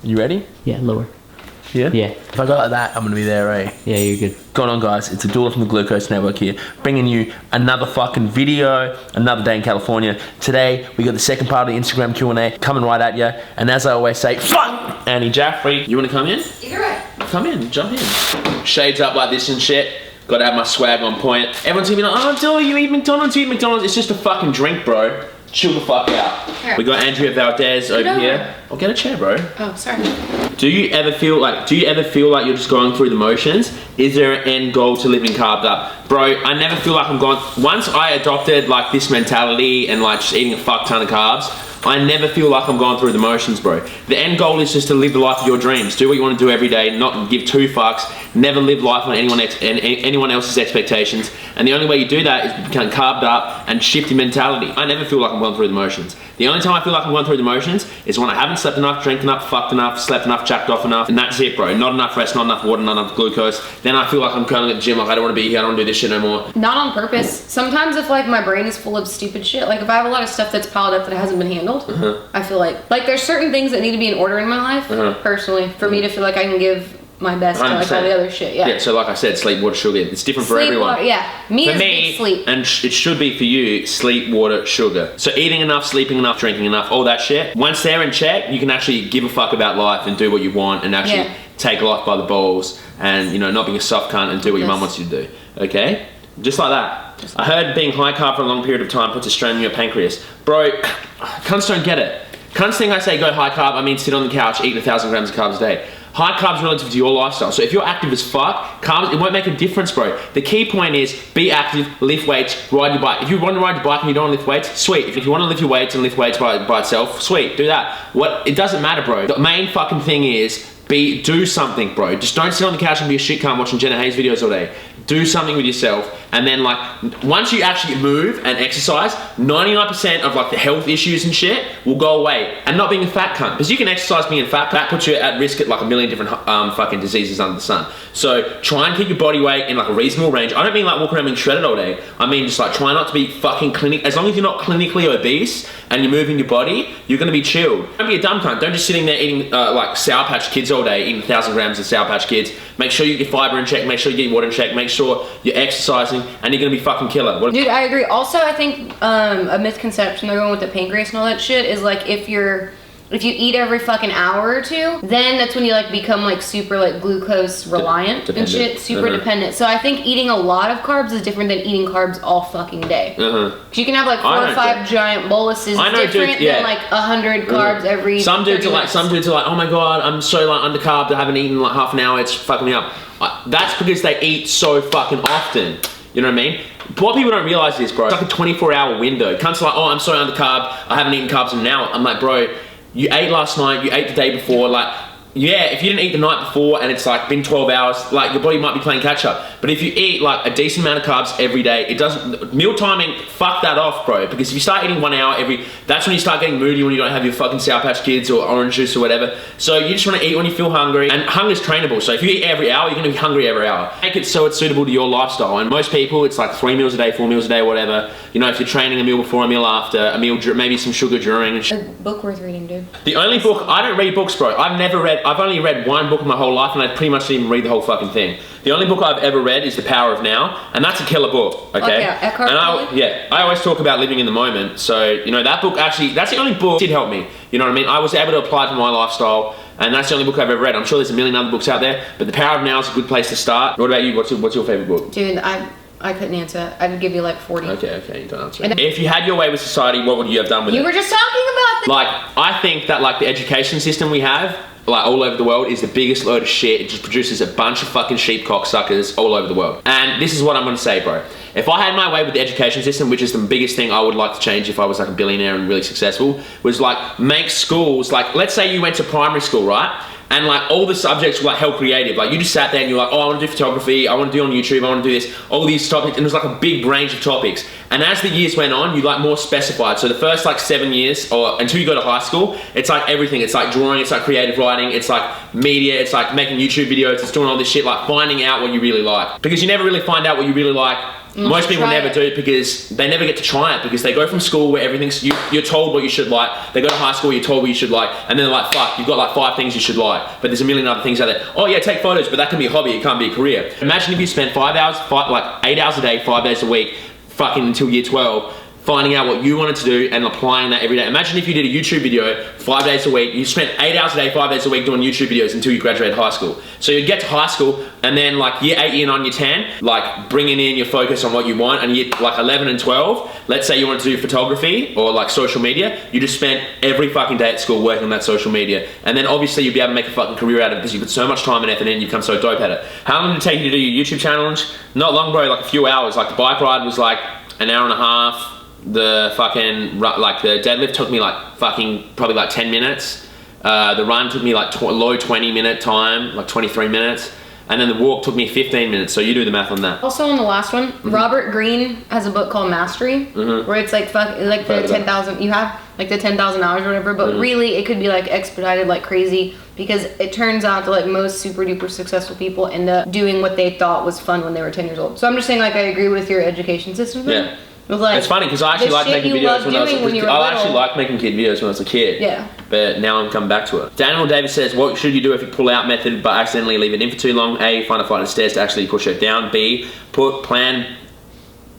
You ready? Yeah, lower. Yeah? Yeah. If I go like that, I'm going to be there, eh? Yeah, you're good. Going on, guys, it's Abdullah from the Glucose Network here, bringing you another fucking video, another day in California. Today, we got the second part of the Instagram Q&A coming right at you. And as I always say, fuck! Annie Jaffrey, you want to come in? You're right. Come in, jump in. Shades up like this and shit. Gotta have my swag on point. Everyone's gonna be like, oh, Abdullah, you eat McDonald's, you eat McDonald's. It's just a fucking drink, bro. Chill the fuck out. Here. We got Andrea Valdez over here. I'll get a chair, bro. Oh, sorry. Do you ever feel like you're just going through the motions? Is there an end goal to living carved up? Bro, I never feel like I'm going, once I adopted like this mentality and like just eating a fuck ton of carbs, I never feel like I'm going through the motions, bro. The end goal is just to live the life of your dreams. Do what you want to do every day, not give two fucks, never live life on anyone else's expectations. And the only way you do that is become carved up and shift your mentality. I never feel like I'm going through the motions. The only time I feel like I'm going through the motions is when I haven't slept enough, drank enough, fucked enough, slept enough, jacked off enough, and that's it, bro. Not enough rest, not enough water, not enough glucose. Then I feel like I'm curling at the gym, like I don't want to be here, I don't want to do this shit no more. Not on purpose. Sometimes if like my brain is full of stupid shit, like if I have a lot of stuff that's piled up that hasn't been handled, I feel like there's certain things that need to be in order in my life, personally, for me to feel like I can give my best to like all the other shit. Yeah, so like I said, sleep, water, sugar. It's different for everyone. Water, yeah, for me is sleep. And it should be for you, sleep, water, sugar. So eating enough, sleeping enough, drinking enough, all that shit. Once they're in check, you can actually give a fuck about life and do what you want and actually take life by the balls and, you know, not being a soft cunt and do what your mum wants you to do. Okay? Just like that. I heard being high carb for a long period of time puts a strain on your pancreas. Bro, cunts don't get it. Cunts think I say go high carb, I mean sit on the couch, eat 1,000 grams of carbs a day. High carbs relative to your lifestyle. So if you're active as fuck, carbs, it won't make a difference, bro. The key point is be active, lift weights, ride your bike. If you want to ride your bike and you don't want to lift weights, sweet. If you want to lift your weights and lift weights by itself, sweet, do that. It doesn't matter, bro. The main fucking thing is do something, bro. Just don't sit on the couch and be a shit cunt watching Jenna Hayes videos all day. Do something with yourself, and then like once you actually move and exercise, 99% of like the health issues and shit will go away. And not being a fat cunt, because you can exercise being a fat cunt, that puts you at risk at like a million different fucking diseases under the sun. So try and keep your body weight in like a reasonable range. I don't mean like walk around being shredded all day. I mean just like try not to be fucking as long as you're not clinically obese and you're moving your body, you're gonna be chilled. Don't be a dumb cunt. Don't just sitting there eating like Sour Patch Kids all day, eating 1,000 grams of Sour Patch Kids. Make sure you get fiber in check, make sure you get your water in check, make sure you're exercising, and you're gonna be fucking killer. Dude, I agree. Also, I think a misconception they're going with the pancreas and all that shit is like if you eat every fucking hour or two, then that's when you like become like super like glucose reliant and shit, super dependent. So I think eating a lot of carbs is different than eating carbs all fucking day. You can have like 4 or 5 giant boluses, different than like 100 carbs every. Some dudes are like, oh my god, I'm so like under carb, I haven't eaten like half an hour, it's fucking me up. That's because they eat so fucking often. You know what I mean? What people don't realize is, bro, it's like a 24-hour window. Cunts are like, oh, I'm so under carb, I haven't eaten carbs in an hour. I'm like, bro, you ate last night, you ate the day before, like, yeah, if you didn't eat the night before and it's like been 12 hours, like your body might be playing catch up. But if you eat like a decent amount of carbs every day, it doesn't, meal timing, fuck that off, bro. Because if you start eating 1 hour that's when you start getting moody when you don't have your fucking Sour Patch Kids or orange juice or whatever. So you just want to eat when you feel hungry, and hunger's trainable. So if you eat every hour, you're gonna be hungry every hour. Make it so it's suitable to your lifestyle. And most people, it's like 3 meals a day, 4 meals a day, whatever. You know, if you're training, a meal before, a meal after, a meal, maybe some sugar during. A book worth reading, dude. The only book, I don't read books, bro. I've only read one book in my whole life, and I pretty much didn't even read the whole fucking thing. The only book I've ever read is The Power of Now, and that's a killer book, okay? I always talk about living in the moment, so, you know, that book actually, that's the only book that did help me, you know what I mean? I was able to apply it to my lifestyle, and that's the only book I've ever read. I'm sure there's a million other books out there, but The Power of Now is a good place to start. What about you? What's your favorite book? Dude, I couldn't answer that. I would give you like 40. Okay, you don't answer it. If you had your way with society, what would you have done with it? You were just talking about this. Like, I think that like the education system we have, like all over the world, is the biggest load of shit. It just produces a bunch of fucking sheep cocksuckers all over the world. And this is what I'm gonna say, bro. If I had my way with the education system, which is the biggest thing I would like to change if I was like a billionaire and really successful, was like make schools, like let's say you went to primary school, right? And like all the subjects were like hell creative. Like you just sat there and you're like, oh, I want to do photography, I want to do on YouTube, I want to do this, all these topics, and it was like a big range of topics. And as the years went on, you like more specified. So the first like 7 years, or until you go to high school, it's like everything. It's like drawing, it's like creative writing, it's like media, it's like making YouTube videos, it's doing all this shit, like finding out what you really like. Because you never really find out what you really like Most people never do it because they never get to try it, because they go from school where everything's you're told what you should like. They go to high school, you're told what you should like, and then they're like, fuck, you've got like 5 things you should like, but there's a million other things out there. Oh yeah, take photos, but that can be a hobby, it can't be a career. Imagine if you spent 5 hours, like 8 hours a day, 5 days a week, fucking until year 12, finding out what you wanted to do and applying that every day. Imagine if you did a YouTube video 5 days a week, you spent 8 hours a day, 5 days a week doing YouTube videos until you graduated high school. So you get to high school, and then like year 8, year 9, year 10, like bringing in your focus on what you want, and year like 11 and 12, let's say you want to do photography or like social media, you just spent every fucking day at school working on that social media. And then obviously you'll be able to make a fucking career out of it because you put so much time and effort in, you become so dope at it. How long did it take you to do your YouTube challenge? Not long, bro, like a few hours. Like the bike ride was like an hour and a half. The fucking, like the deadlift took me like fucking probably like 10 minutes. The run took me like low 20-minute time, like 23 minutes. And then the walk took me 15 minutes, so you do the math on that. Also on the last one, Robert Greene has a book called Mastery, where it's like like the 10,000, you have like the 10,000 hours or whatever, but really it could be like expedited like crazy, because it turns out that like most super duper successful people end up doing what they thought was fun when they were 10 years old. So I'm just saying, like, I agree with your education system thing. Yeah. Like, it's funny because I actually like making videos when I was a kid. I actually like making kid videos when I was a kid. Yeah. But now I'm coming back to it. Daniel Davis says, what should you do if you pull out method but accidentally leave it in for too long? A, find a flight of stairs to actually push it down. B, put plan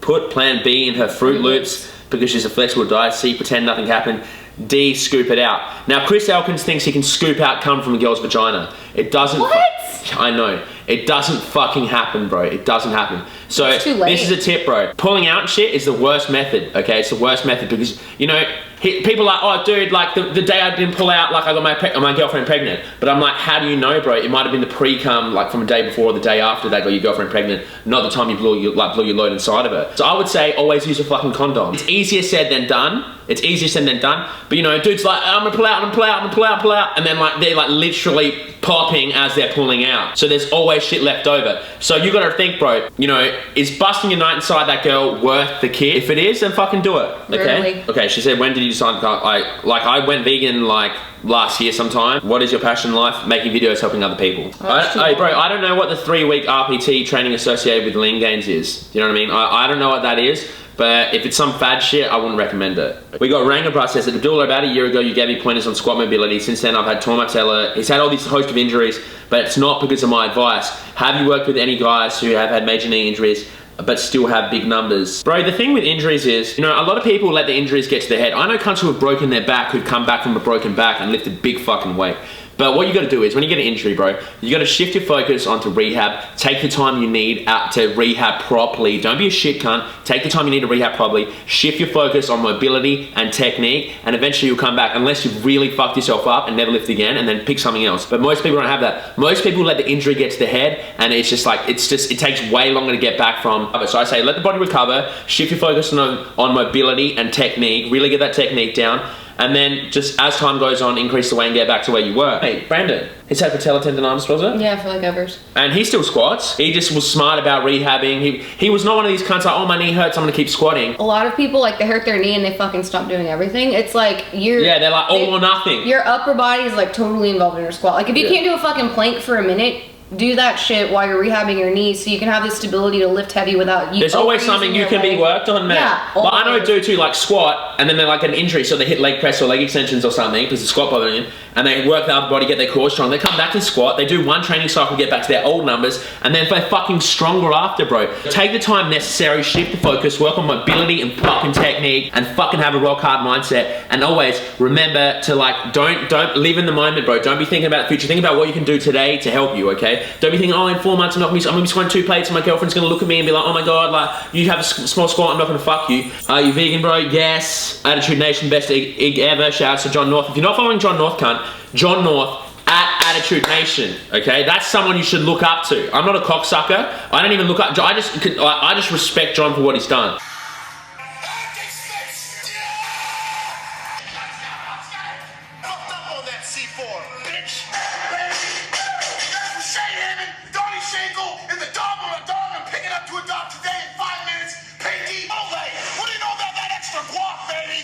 B in her Fruit Loops because she's a flexible diet. C, pretend nothing happened. D, scoop it out. Now Chris Elkins thinks he can scoop out cum from a girl's vagina. It doesn't. What? I know. It doesn't fucking happen, bro. It doesn't happen. So this is a tip, bro. Pulling out shit is the worst method, okay? It's the worst method because, you know, people are like, oh, dude, like the day I didn't pull out, like I got my girlfriend pregnant. But I'm like, how do you know, bro? It might have been the pre-cum, like from the day before or the day after that got your girlfriend pregnant, not the time you blew your load inside of her. So I would say always use a fucking condom. It's easier said than done. It's easier said than done. But you know, dude's like, I'm gonna pull out, I'm gonna pull out, I'm gonna pull out, pull out. And then like, they're like literally popping as they're pulling out. So there's always shit left over. So you gotta think, bro, you know, is busting your nut inside that girl worth the kid? If it is, then fucking do it, okay? Really? Okay, she said, when did you decide, I went vegan like last year sometime. What is your passion in life? Making videos, helping other people. Hey bro, I don't know what the 3-week RPT training associated with lean gains is. You know what I mean? I don't know what that is. But if it's some fad shit, I wouldn't recommend it. We got Rangabra says that Abdullah, about a year ago, you gave me pointers on squat mobility. Since then, I've had torn my patella. He's had all these host of injuries, but it's not because of my advice. Have you worked with any guys who have had major knee injuries but still have big numbers? Bro, the thing with injuries is, you know, a lot of people let the injuries get to their head. I know cunts who have broken their back, who've come back from a broken back and lifted big fucking weight. But what you gotta do is, when you get an injury, bro, you gotta shift your focus onto rehab. Take the time you need to rehab properly. Don't be a shit cunt. Take the time you need to rehab properly. Shift your focus on mobility and technique, and eventually you'll come back, unless you've really fucked yourself up and never lift again, and then pick something else. But most people don't have that. Most people let the injury get to their head, and it's just like, it takes way longer to get back from. So I say, let the body recover, shift your focus on mobility and technique, really get that technique down, and then just as time goes on, increase the weight and get back to where you were. Hey, Brandon, he's had patella tendonitis, was it? Yeah, for like ever. And he still squats. He just was smart about rehabbing. He was not one of these cunts like, oh, my knee hurts, I'm gonna keep squatting. A lot of people, like, they hurt their knee and they fucking stop doing everything. It's like, yeah, they're like all or nothing. Your upper body is like totally involved in your squat. Like, if you can't do a fucking plank for a minute, do that shit while you're rehabbing your knees so you can have the stability to lift heavy without you. There's always something you can be worked on, man. Yeah, but I know dudes who like squat and then they're like an injury, so they hit leg press or leg extensions or something because the squat bothering them, and they work the upper body, get their core strong. They come back to squat, they do one training cycle, get back to their old numbers, and then they're fucking stronger after, bro. Take the time necessary, shift the focus, work on mobility and fucking technique, and fucking have a rock hard mindset. And always remember to like, don't live in the moment, bro. Don't be thinking about the future. Think about what you can do today to help you, okay? Don't be thinking, oh, in 4 months I'm gonna be squatting 2 plates and my girlfriend's gonna look at me and be like, oh my god, like, you have a small squat, I'm not gonna fuck you. Are you vegan, bro? Yes. Attitude Nation, best egg ever. Shout out to John North. If you're not following John North, cunt, John North at Attitude Nation, okay? That's someone you should look up to. I'm not a cocksucker. I don't even look up. I just respect John for what he's done.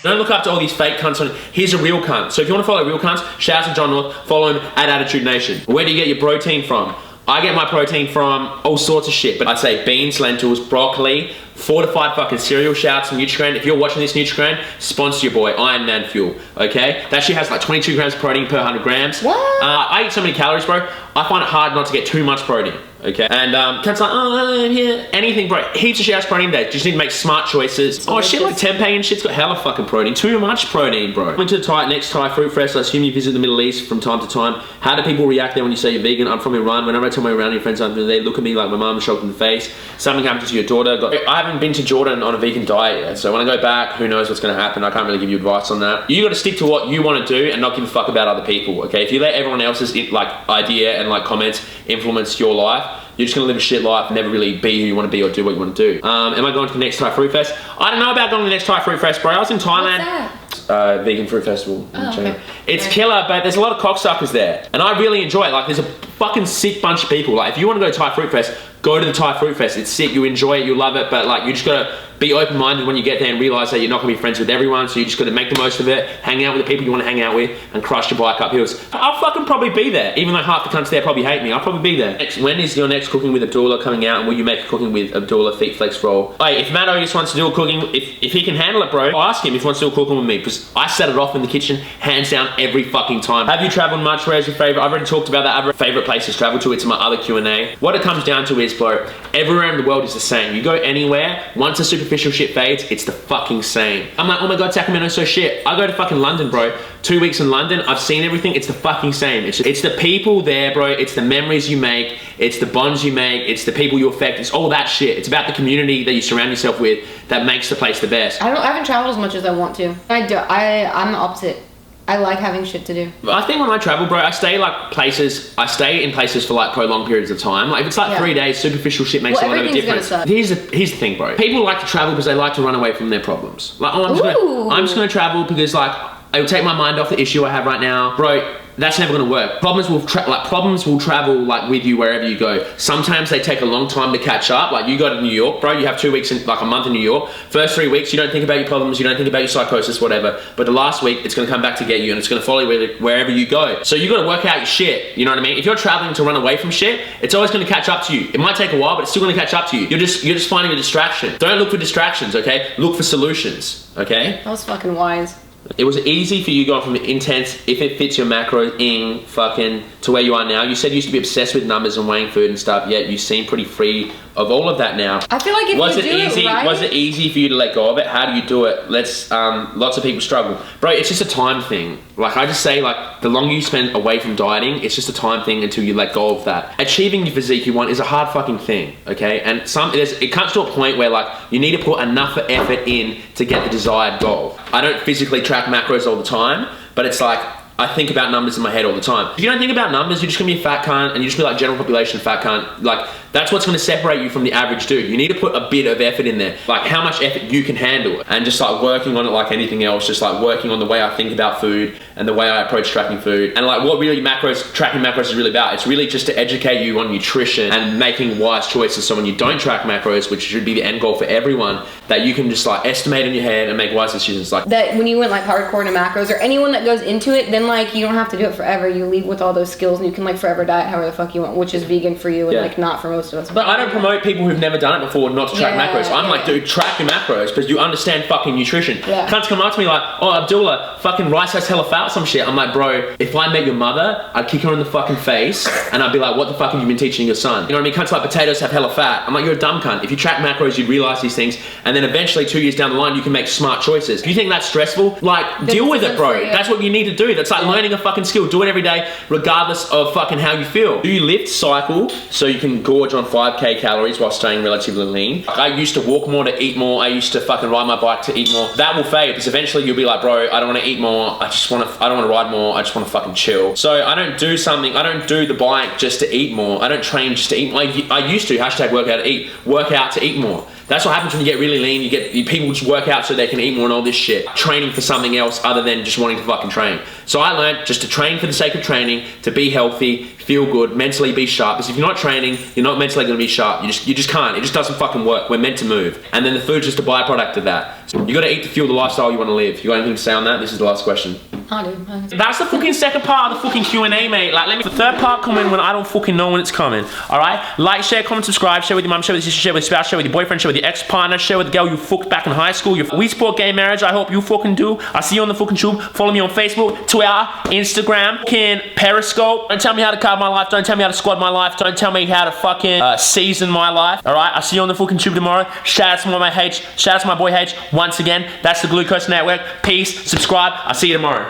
Don't look up to all these fake cunts. Here's a real cunt. So if you want to follow real cunts, shout out to John North, follow him at Attitude Nation. Where do you get your protein from? I get my protein from all sorts of shit, but I say beans, lentils, broccoli, fortified fucking cereal. Shouts from Nutrigrain. If you're watching this, Nutrigrain, sponsor your boy, Iron Man Fuel, okay? That shit has like 22 grams of protein per 100 grams. What? I eat so many calories, bro. I find it hard not to get too much protein, okay? And Kat's like, oh, yeah, anything, bro. Heaps of shit has protein there. Just need to make smart choices. Oh, shit like tempeh and shit's got hella fucking protein. Too much protein, bro. Went to the next Thai Fruit Fest. I assume you visit the Middle East from time to time. How do people react there when you say you're vegan? I'm from Iran. Whenever I tell my Iranian friends something, they look at me like my mum shocked in the face. Something happened to your daughter. I haven't been to Jordan on a vegan diet yet, so when I go back, who knows what's going to happen. I can't really give you advice on that. You got to stick to what you want to do and not give a fuck about other people, okay? If you let everyone else's like idea and like comments influence your life, you're just gonna live a shit life and never really be who you want to be or do what you want to do. Am I going to the next Thai Fruit Fest? I don't know about going to the next Thai Fruit Fest, bro. I was in Thailand. What's that? Vegan Fruit Festival. Oh, okay. It's killer, but there's a lot of cocksuckers there. And I really enjoy it. Like, there's a fucking sick bunch of people. Like, if you want to go to Thai Fruit Fest, go to the Thai Fruit Fest. It's sick. You enjoy it. You love it. But, like, you just gotta be open-minded when you get there and realize that you're not gonna be friends with everyone. So you just gotta make the most of it, hang out with the people you want to hang out with, and crush your bike up hills. I'll fucking probably be there. Even though half the cunts there probably hate me, I'll probably be there. When is your next Cooking with Abdullah coming out? And will you make a Cooking with Abdullah Feet Flex roll? Hey, if Matt Otis wants to do a cooking, if he can handle it, bro, I'll ask him if he wants to do a cooking with me, because I set it off in the kitchen, hands down, every fucking time. Have you traveled much? Where's your favorite? I've already talked about that. Other favorite places to travel to. It's my other Q&A. What it comes down to is, bro, everywhere in the world is the same. You go anywhere, once the superficial shit fades, it's the fucking same. I'm like, oh my god, Sacramento's so shit. I go to fucking London, bro. 2 weeks in London, I've seen everything. It's the fucking same. It's the people there, bro. It's the memories you make. It's the bonds you make. It's the people you affect. It's all that shit. It's about the community that you surround yourself with that makes the place the best. I haven't traveled as much as I want to. I'm the opposite. I like having shit to do. I think when I travel, bro, I stay in places for like prolonged periods of time. Like if it's like 3 days, superficial shit makes a lot of a difference. Here's the thing, bro. People like to travel because they like to run away from their problems. Like, oh, I'm just gonna travel because like it'll take my mind off the issue I have right now. Bro, that's never gonna work. Problems will travel like with you wherever you go. Sometimes they take a long time to catch up. Like you go to New York, bro, you have 2 weeks, like a month in New York. First 3 weeks, you don't think about your problems, you don't think about your psychosis, whatever. But the last week, it's gonna come back to get you and it's gonna follow you wherever you go. So you gotta work out your shit, you know what I mean? If you're traveling to run away from shit, it's always gonna catch up to you. It might take a while, but it's still gonna catch up to you. You're just finding a distraction. Don't look for distractions, okay? Look for solutions, okay? That was fucking wise. It was easy for you going from intense, if it fits your macros, fucking, to where you are now. You said you used to be obsessed with numbers and weighing food and stuff, yet you seem pretty free of all of that now. I feel like if you do it right... Was it easy for you to let go of it? How do you do it? Lots of people struggle. Bro, it's just a time thing. Like, I just say, like, the longer you spend away from dieting, it's just a time thing until you let go of that. Achieving the physique you want is a hard fucking thing, okay? And it comes to a point where, like, you need to put enough effort in to get the desired goal. I don't physically track macros all the time, but it's like, I think about numbers in my head all the time. If you don't think about numbers, you're just gonna be a fat cunt and you're just gonna be like general population fat cunt. Like, that's what's gonna separate you from the average dude. You need to put a bit of effort in there. Like how much effort you can handle it. And just like working on it like anything else, just like working on the way I think about food and the way I approach tracking food. And like what really tracking macros is really about. It's really just to educate you on nutrition and making wise choices. So when you don't track macros, which should be the end goal for everyone, that you can just like estimate in your head and make wise decisions. Like that when you went like hardcore to macros, or anyone that goes into it, then like you don't have to do it forever. You leave with all those skills and you can like forever diet however the fuck you want, which is vegan for you and like not for most of us. But I don't promote people who've never done it before not to track macros. I'm like, dude, track your macros because you understand fucking nutrition. Cunts come up to me like, oh, Abdullah, fucking rice has hella fat or some shit. I'm like, bro, if I met your mother, I'd kick her in the fucking face and I'd be like, what the fuck have you been teaching your son? You know what I mean? Cunts like potatoes have hella fat. I'm like, you're a dumb cunt. If you track macros, you'd realize these things, and then eventually 2 years down the line, you can make smart choices. If you think that's stressful, like, deal with it, bro. That's what you need to do. That's like learning a fucking skill. Do it every day, regardless of fucking how you feel. Do you lift, cycle, so you can gorge on 5K calories while staying relatively lean? Like, I used to walk more to eat more. I used to fucking ride my bike to eat more. That will fade because eventually you'll be like, bro, I don't want to eat more. I don't want to ride more. I just want to fucking chill. So I don't do the bike just to eat more. I don't train just to eat more. I used to, hashtag work out to eat more. That's what happens when you get really lean. People just work out so they can eat more and all this shit. Training for something else other than just wanting to fucking train. So I learned just to train for the sake of training, to be healthy, feel good, mentally be sharp. Because if you're not training, you're not mentally going to be sharp. You just can't. It just doesn't fucking work. We're meant to move. And then the food's just a byproduct of that. So you got to eat to fuel the lifestyle you want to live. You got anything to say on that? This is the last question. I do. That's the fucking second part of the fucking Q&A, mate. Like, let me. The third part coming when I don't fucking know when it's coming. All right. Like, share, comment, subscribe. Share with your mum. Share with your sister. Share with your spouse. Share with your boyfriend. Share with your ex-partner. Share with the girl you fucked back in high school. We support gay marriage. I hope you fucking do. I'll see you on the fucking tube. Follow me on Facebook, Twitter, Instagram, fucking Periscope. Don't tell me how to carve my life. Don't tell me how to squad my life. Don't tell me how to fucking season my life. All right. I'll see you on the fucking tube tomorrow. Shout out to my H. Shout out to my boy H. Once again, that's the Glucose Network. Peace. Subscribe. I'll see you tomorrow.